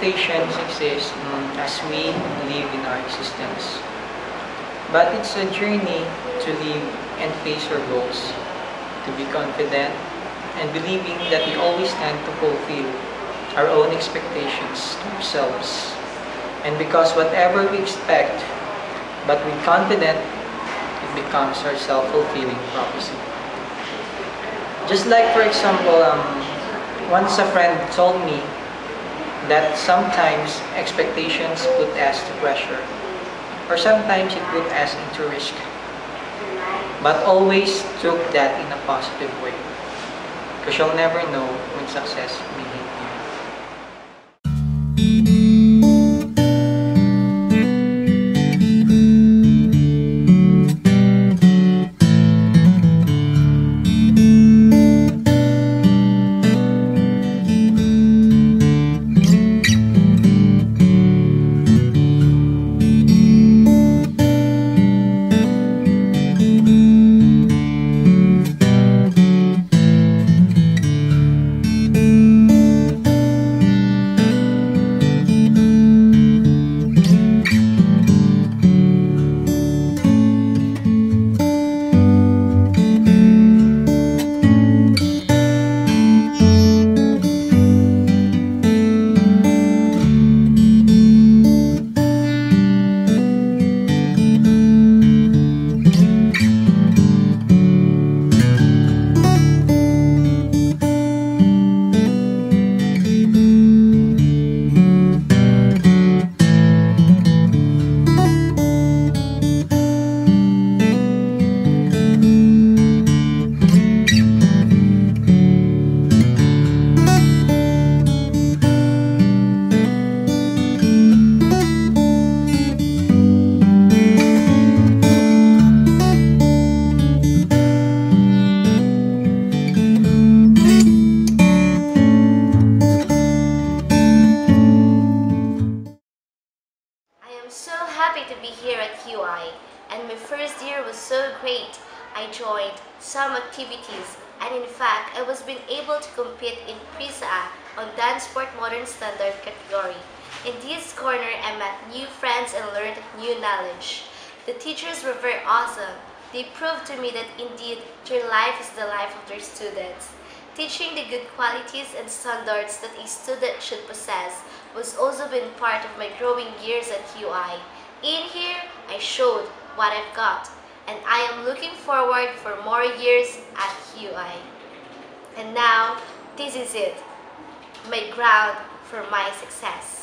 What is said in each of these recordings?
expectations exist as we live in our existence. But it's a journey to live and face our goals, to be confident and believing that we always stand to fulfill our own expectations to ourselves. And because whatever we expect, but with confident, it becomes our self-fulfilling prophecy. Just like, for example, once a friend told me that sometimes expectations put us to pressure, or sometimes it put us into risk, but always took that in a positive way, because you'll never know when success may hit you. To be here at QI, and my first year was so great. I joined some activities, and in fact I was being able to compete in PRISA on Dance Sport Modern Standard category. In this corner I met new friends and learned new knowledge. The teachers were very awesome. They proved to me that indeed their life is the life of their students. Teaching the good qualities and standards that a student should possess was also been part of my growing years at QI. In here, I showed what I've got, and I am looking forward for more years at QI. And now, this is it, my ground for my success.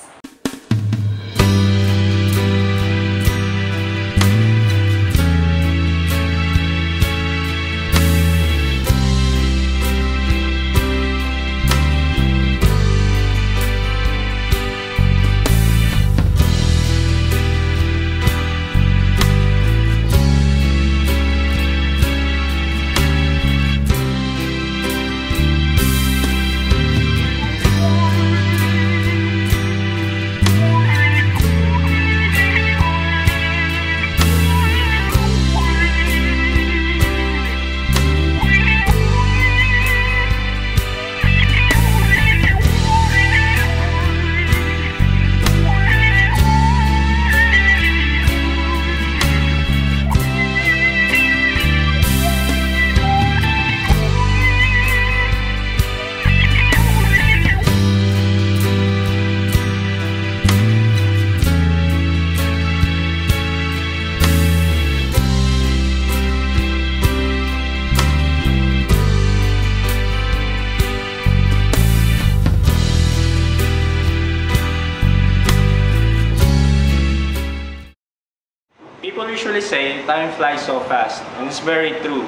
People usually say time flies so fast, and it's very true.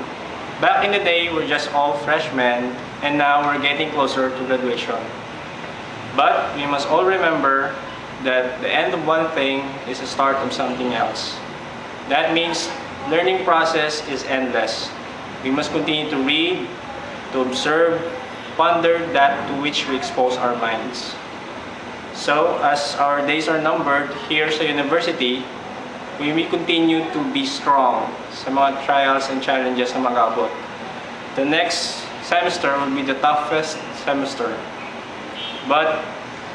Back in the day, we're just all freshmen, and now we're getting closer to graduation. But we must all remember that the end of one thing is the start of something else. That means learning process is endless. We must continue to read, to observe, ponder that to which we expose our minds. So, as our days are numbered here sa university, we will continue to be strong sa mga trials and challenges na mag-abot. The next semester will be the toughest semester. But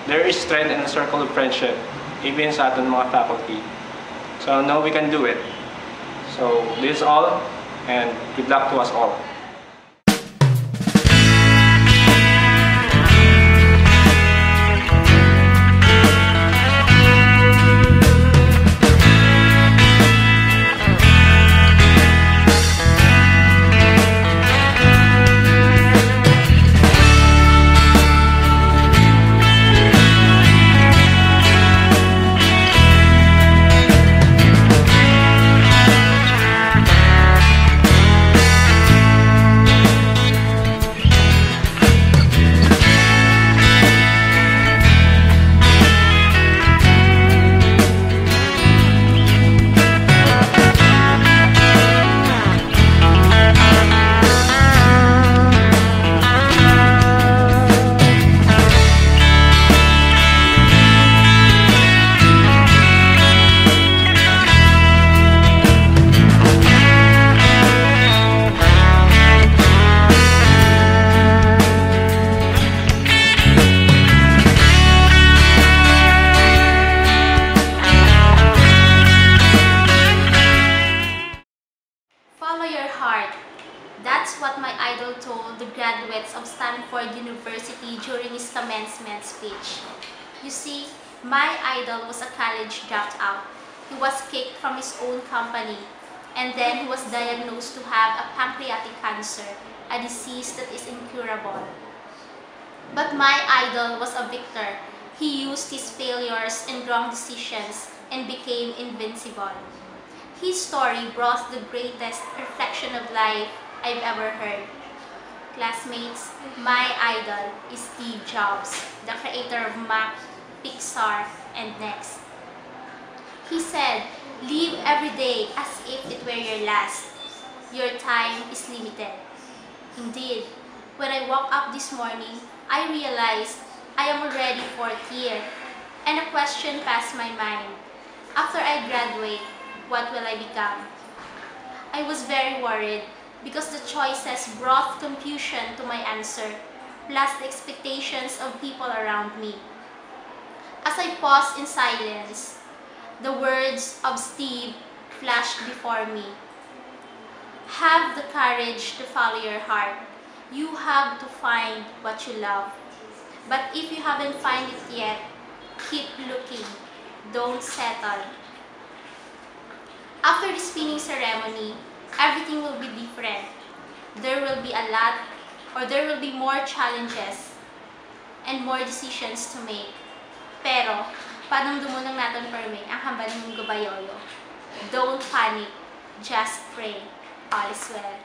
there is strength in the circle of friendship, even sa ating mga faculty. So I know we can do it. So this is all, and good luck to us all. That's what my idol told the graduates of Stanford University during his commencement speech. You see, my idol was a college dropout. He was kicked from his own company, and then he was diagnosed to have a pancreatic cancer, a disease that is incurable. But my idol was a victor. He used his failures and wrong decisions and became invincible. His story brought the greatest reflection of life I've ever heard. Classmates, my idol is Steve Jobs, the creator of Mac, Pixar, and Next. He said, "Live every day as if it were your last. Your time is limited." Indeed, when I woke up this morning, I realized I am already 4th year, and a question passed my mind. After I graduate, what will I become? I was very worried because the choices brought confusion to my answer, plus the expectations of people around me. As I paused in silence, the words of Steve flashed before me. Have the courage to follow your heart. You have to find what you love. But if you haven't found it yet, keep looking. Don't settle. After the spinning ceremony, everything will be different. There will be there will be more challenges and more decisions to make. Pero, panumdumo lang natin perme ang hambal ng gabayolo. Don't panic, just pray. All is well.